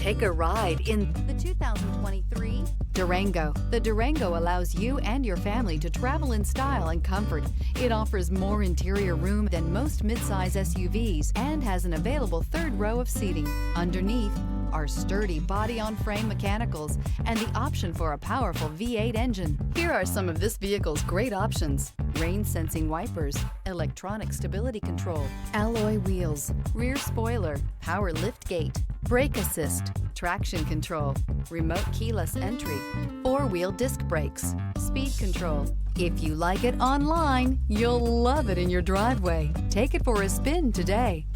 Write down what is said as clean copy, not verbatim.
Take a ride in the 2023 Durango. The Durango allows you and your family to travel in style and comfort. It offers more interior room than most midsize SUVs and has an available third row of seating. Underneath are sturdy body-on-frame mechanicals and the option for a powerful V8 engine. Here are some of this vehicle's great options: rain-sensing wipers, electronic stability control, alloy wheels, rear spoiler, power liftgate, brake assist, traction control, remote keyless entry, four-wheel disc brakes, speed control. If you like it online, you'll love it in your driveway. Take it for a spin today.